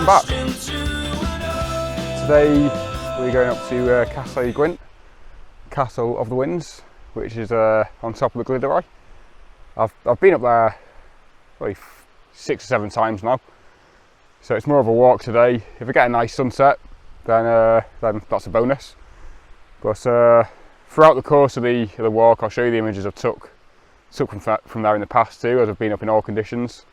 welcome back. Today we're going up to Castle of the Winds, which is on top of the Glyder. I've been up there probably 6 or 7 times now, so it's more of a walk today. If we get a nice sunset, then that's a bonus. But throughout the course of the walk, I'll show you the images I've took from there in the past too, as I've been up in all conditions.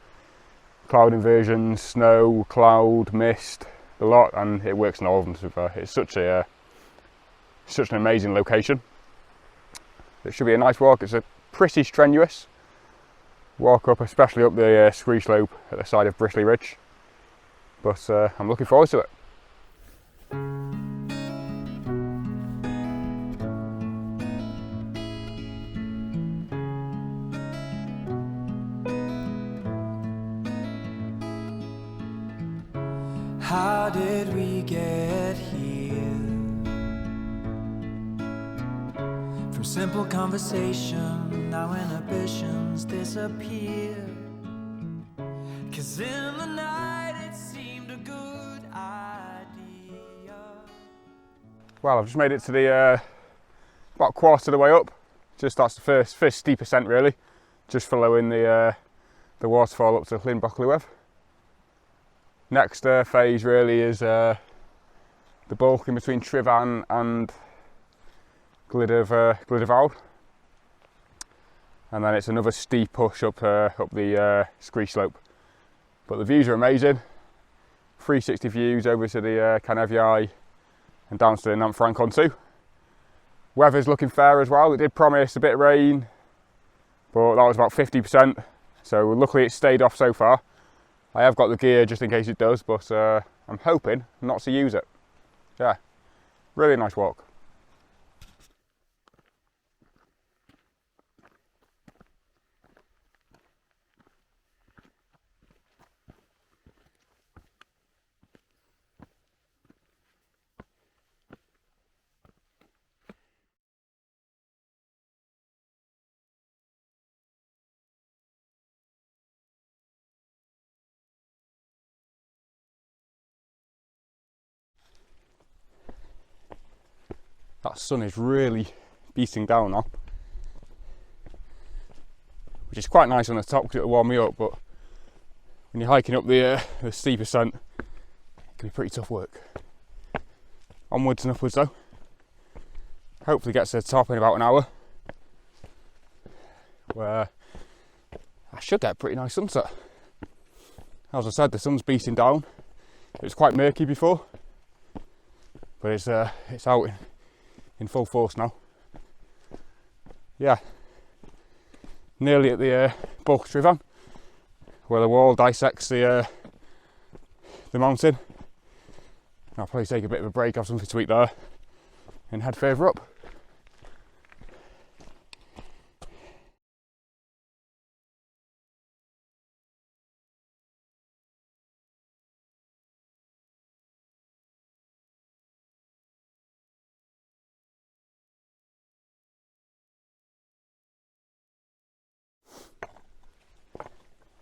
Cloud inversions, snow, cloud, mist, a lot, and it works in all of them. So it's such an amazing location. It should be a nice walk. It's a pretty strenuous walk up, especially up the scree slope at the side of Bristly Ridge. But I'm looking forward to it. How did we get here? From simple conversation, now inhibitions disappear. 'Cause in the night it seemed a good idea. Well, I've just made it to the about quarter of the way up. That's the first steep ascent really, just following the waterfall up to Llyn Brocklywedd. Next phase really is the bulk in between Tryfan and Glyder, and then it's another steep push up the scree slope. But the views are amazing. 360 views over to the Canefiau and down to the Nant Francon too. Weather's looking fair as well. It did promise a bit of rain, but that was about 50%. So luckily it stayed off so far. I have got the gear just in case it does, but I'm hoping not to use it. Yeah, really nice walk. That sun is really beating down now, which is quite nice on the top because it'll warm me up, but when you're hiking up the steep ascent, it can be pretty tough work. Onwards and upwards though. Hopefully get to the top in about an hour, where I should get a pretty nice sunset. As I said, the sun's beating down. It was quite murky before, but it's out in full force now. Yeah, nearly at the bulk Tryfan, where the wall dissects the mountain. I'll probably take a bit of a break, have something to eat there, and head further up.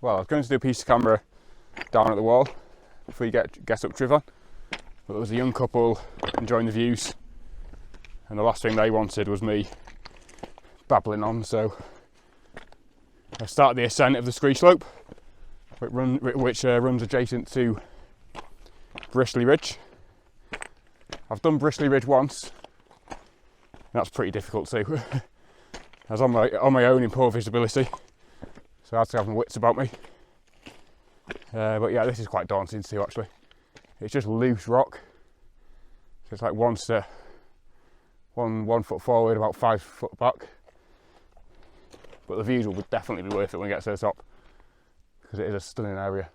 Well, I was going to do a piece of camera down at the wall before you get up Tryfan, but there was a young couple enjoying the views, and the last thing they wanted was me babbling on, so I started the ascent of the scree slope, which runs adjacent to Bristly Ridge. I've done Bristly Ridge once, and that's pretty difficult too. I was on my own in poor visibility, so I had to have my wits about me. But yeah, this is quite daunting too actually. It's just loose rock. So it's like one foot forward, about 5 foot back. But the views will definitely be worth it when we get to the top, because it is a stunning area.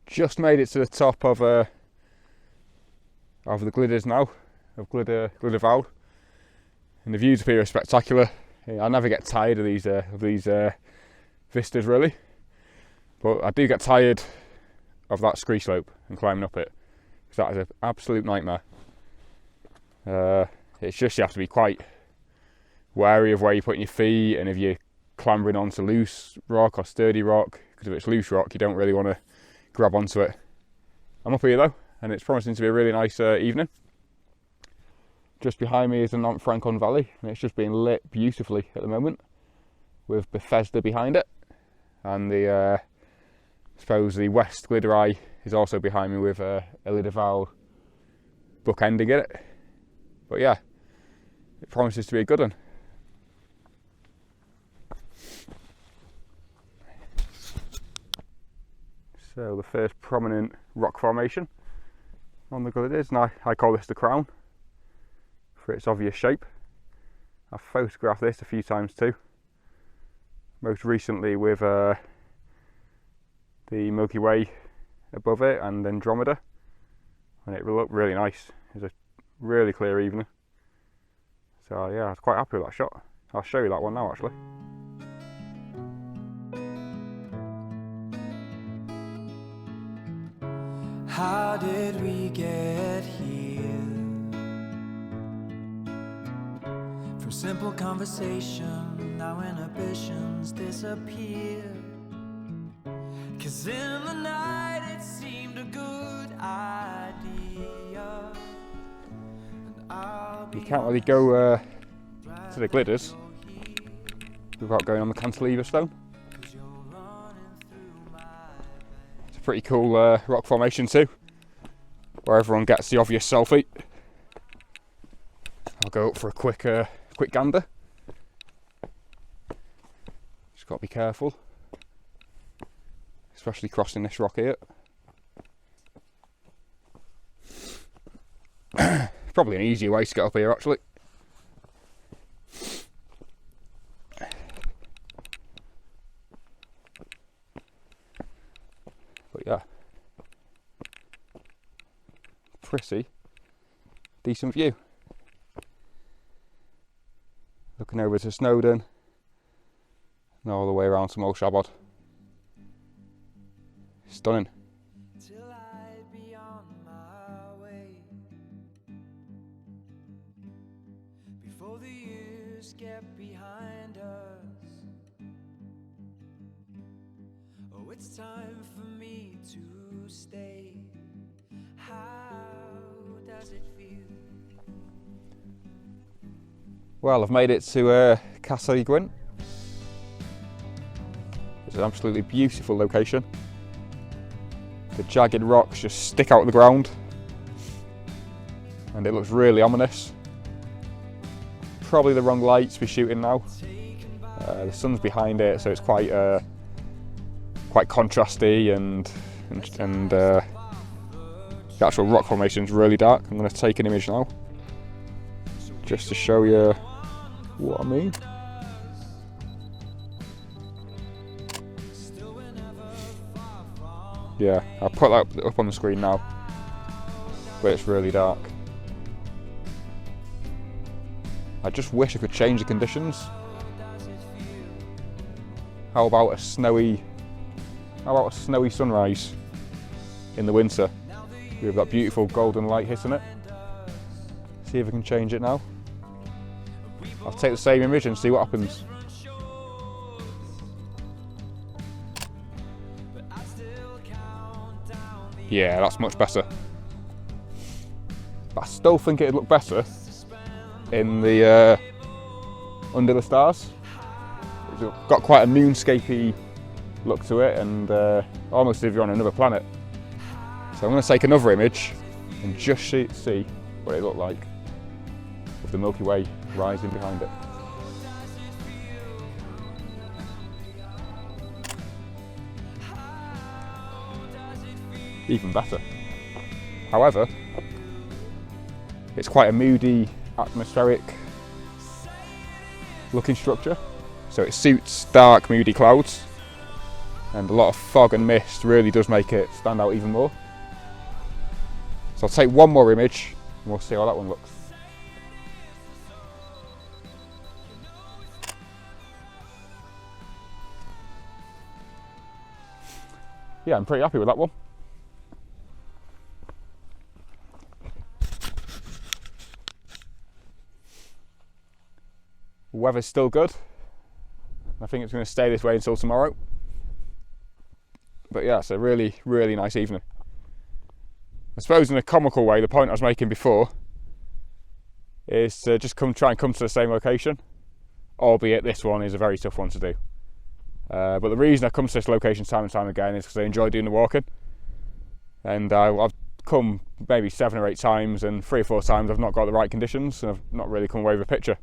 Just made it to the top of the Glyders now, of Glyder Vawr, and the views up here are spectacular. I never get tired of these vistas really, but I do get tired of that scree slope and climbing up it. because that is an absolute nightmare. It's just you have to be quite wary of where you're putting your feet, and if you're clambering onto loose rock or sturdy rock, because if it's loose rock you don't really want to grab onto it. I'm up here though, and it's promising to be a really nice evening. Just behind me is the Francon Valley, and it's just being lit beautifully at the moment with Bethesda behind it, and the I suppose the West Glyder Eye is also behind me with Elidaval bookending it. But yeah, it promises to be a good one. So the first prominent rock formation on the Glyders, and I call this the crown for its obvious shape. I've photographed this a few times too, most recently with the Milky Way above it and Andromeda, and it will look really nice. It's a really clear evening, so yeah, I was quite happy with that shot. I'll show you that one now actually. How did we get here? From simple conversation, now inhibitions disappear. 'Cause in the night it seemed a good idea. You can't really go to the Glyders without going on the cantilever stone. It's a pretty cool rock formation too, where everyone gets the obvious selfie. I'll go up for a quick gander. Just got to be careful, especially crossing this rock here. Probably an easier way to get up here actually. But yeah, pretty decent view. Looking over to Snowdon and all the way around to Molshabod. Stunning. Till I be on my way. Before the years get behind us. Oh, it's time for me to stay. How does it feel? Well, I've made it to Castle Gwyn. It's an absolutely beautiful location. The jagged rocks just stick out of the ground, and it looks really ominous. Probably the wrong light to be shooting now. The sun's behind it, so it's quite contrasty, and the actual rock formation is really dark. I'm going to take an image now, just to show you what I mean. Yeah, I'll put that up on the screen now, but it's really dark. I just wish I could change the conditions. How about a snowy sunrise in the winter with that beautiful golden light hitting it? See if I can change it now. I'll take the same image and see what happens. Yeah, that's much better. But I still think it'd look better in the under the stars. It's got quite a moonscapey look to it, and almost as if you're on another planet. So I'm going to take another image and just see what it looked like with the Milky Way rising behind it. Even better. However, it's quite a moody, atmospheric looking structure, so it suits dark, moody clouds, and a lot of fog and mist really does make it stand out even more. So I'll take one more image and we'll see how that one looks. Yeah, I'm pretty happy with that one. The weather's still good. I think it's going to stay this way until tomorrow. But yeah, it's a really, really nice evening. I suppose in a comical way, the point I was making before is to just try and come to the same location, albeit this one is a very tough one to do. But the reason I come to this location time and time again is because I enjoy doing the walking. And I've come maybe 7 or 8 times, and 3 or 4 times I've not got the right conditions and I've not really come away with a picture.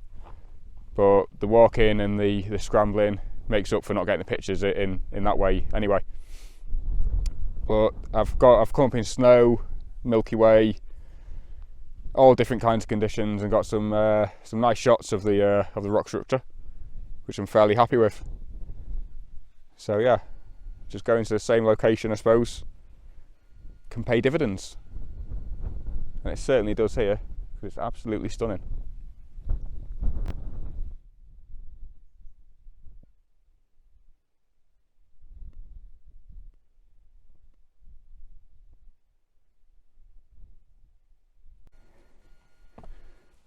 But the walking and the scrambling makes up for not getting the pictures in that way anyway. But I've come up in snow, Milky Way, all different kinds of conditions, and got some nice shots of the rock structure, which I'm fairly happy with. So yeah, just going to the same location, I suppose, can pay dividends, and it certainly does here, because it's absolutely stunning.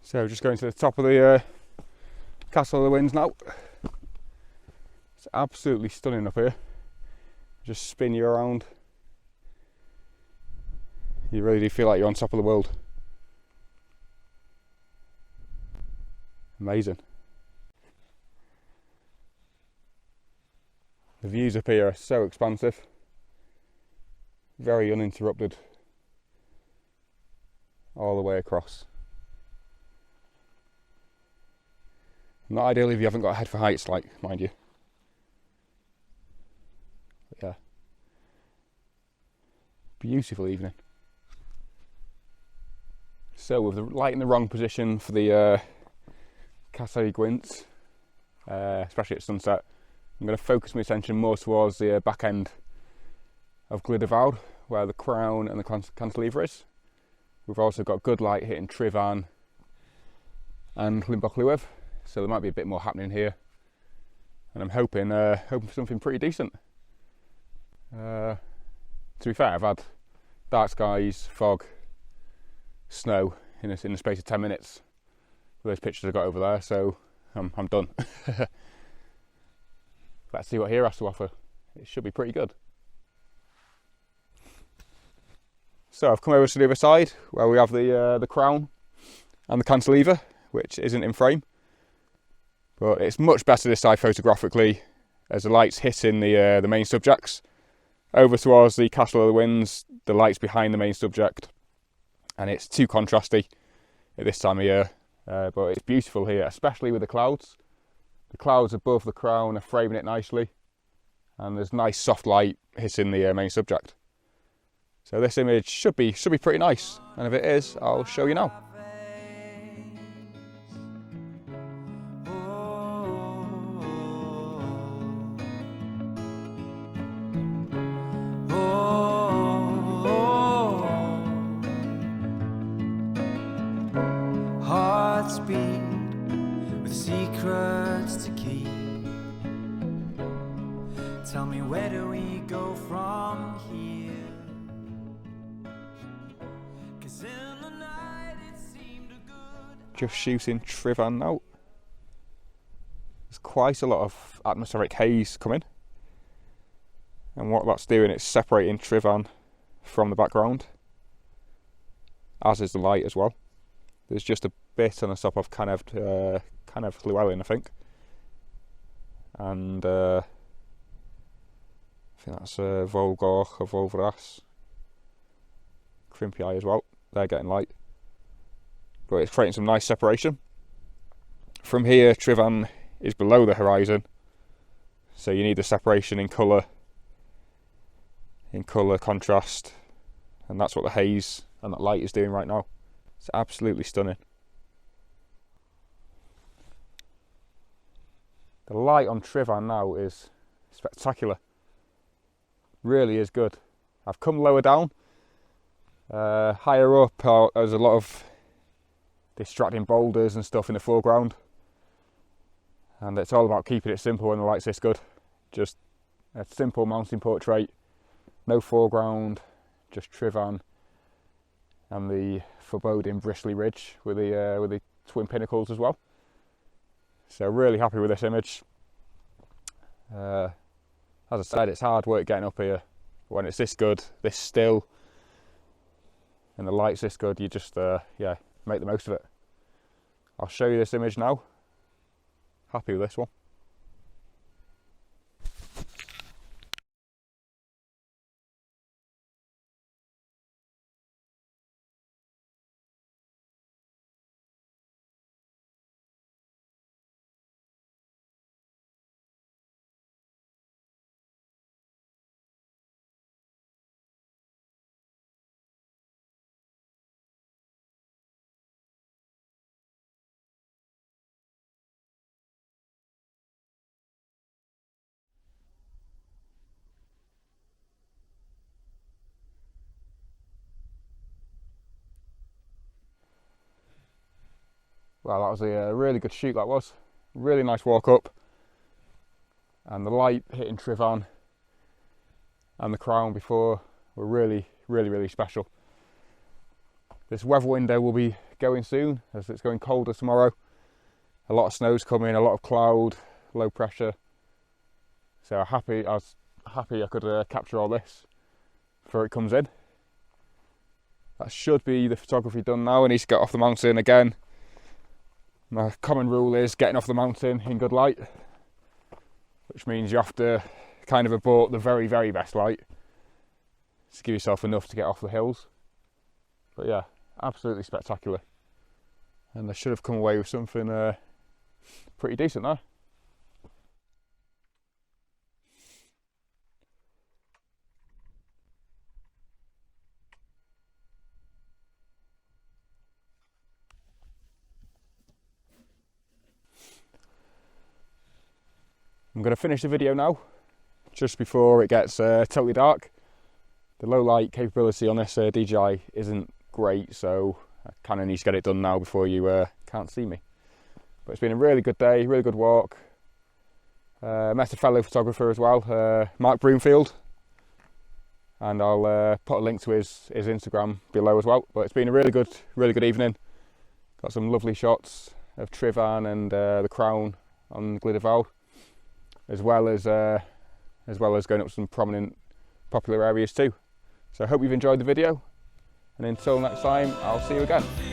So just going to the top of the Castle of the Winds now. It's absolutely stunning up here. Just spin you around. You really do feel like you're on top of the world. Amazing. The views up here are so expansive. Very uninterrupted. All the way across. Not ideal if you haven't got a head for heights, like, mind you. But yeah. Beautiful evening. So with the light in the wrong position for the Castle Gwynts, especially at sunset, I'm going to focus my attention more towards the back end of Glyder, where the crown and the cantilever is. We've also got good light hitting Trivan and Llyn, so there might be a bit more happening here, and I'm hoping for something pretty decent. To be fair, I've had dark skies, fog, snow in the space of 10 minutes with those pictures I got over there, so I'm done. Let's see what here has to offer. It should be pretty good. So I've come over to the other side where we have the crown and the cantilever, which isn't in frame, but it's much better this side photographically as the light's hitting the main subjects. Over towards the Castle of the Winds, the light's behind the main subject, and it's too contrasty at this time of year, but it's beautiful here, especially with the clouds. The clouds above the crown are framing it nicely, and there's nice soft light hitting the main subject. So this image should be pretty nice, and if it is, I'll show you now. Hearts beat with secrets to keep. Tell me, where do we go from here? 'Cause in the night it seemed a good. Just shooting Trivan now. There's quite a lot of atmospheric haze coming, and what that's doing, it's separating Trivan from the background, as is the light as well. There's just a bit on the top of Llywelyn, I think, and I think that's Volgor or Volvras, Crimpii as well. They're getting light, but it's creating some nice separation. From here, Trivan is below the horizon, so you need the separation in colour contrast, and that's what the haze and that light is doing right now. It's absolutely stunning. The light on Trivan now is spectacular. Really is good. I've come lower down. Higher up, there's a lot of distracting boulders and stuff in the foreground. And it's all about keeping it simple when the light's this good. Just a simple mountain portrait, no foreground, just Trivan and the foreboding bristly ridge with the twin pinnacles as well. So really happy with this image. As I said, it's hard work getting up here. When it's this good, this still, and the light's this good, you just yeah, make the most of it. I'll show you this image now. Happy with this one. Well, that was a really good shoot, that was. Really nice walk up. And the light hitting Trivan and the crown before were really special. This weather window will be going soon, as it's going colder tomorrow. A lot of snow's coming, a lot of cloud, low pressure. So I was happy I could capture all this before it comes in. That should be the photography done now. I need to get off the mountain again. My common rule is getting off the mountain in good light, which means you have to kind of abort the very best light to give yourself enough to get off the hills. But yeah, absolutely spectacular. And I should have come away with something pretty decent there. I'm going to finish the video now, just before it gets totally dark. The low light capability on this DJI isn't great, so I kind of need to get it done now before you can't see me. But it's been a really good day, really good walk. Met a fellow photographer as well, Mark Broomfield, and I'll put a link to his Instagram below as well. But it's been a really good evening. Got some lovely shots of Trivan and the crown on Glyder, as well as going up some prominent popular areas too. So I hope you've enjoyed the video, and until next time, I'll see you again.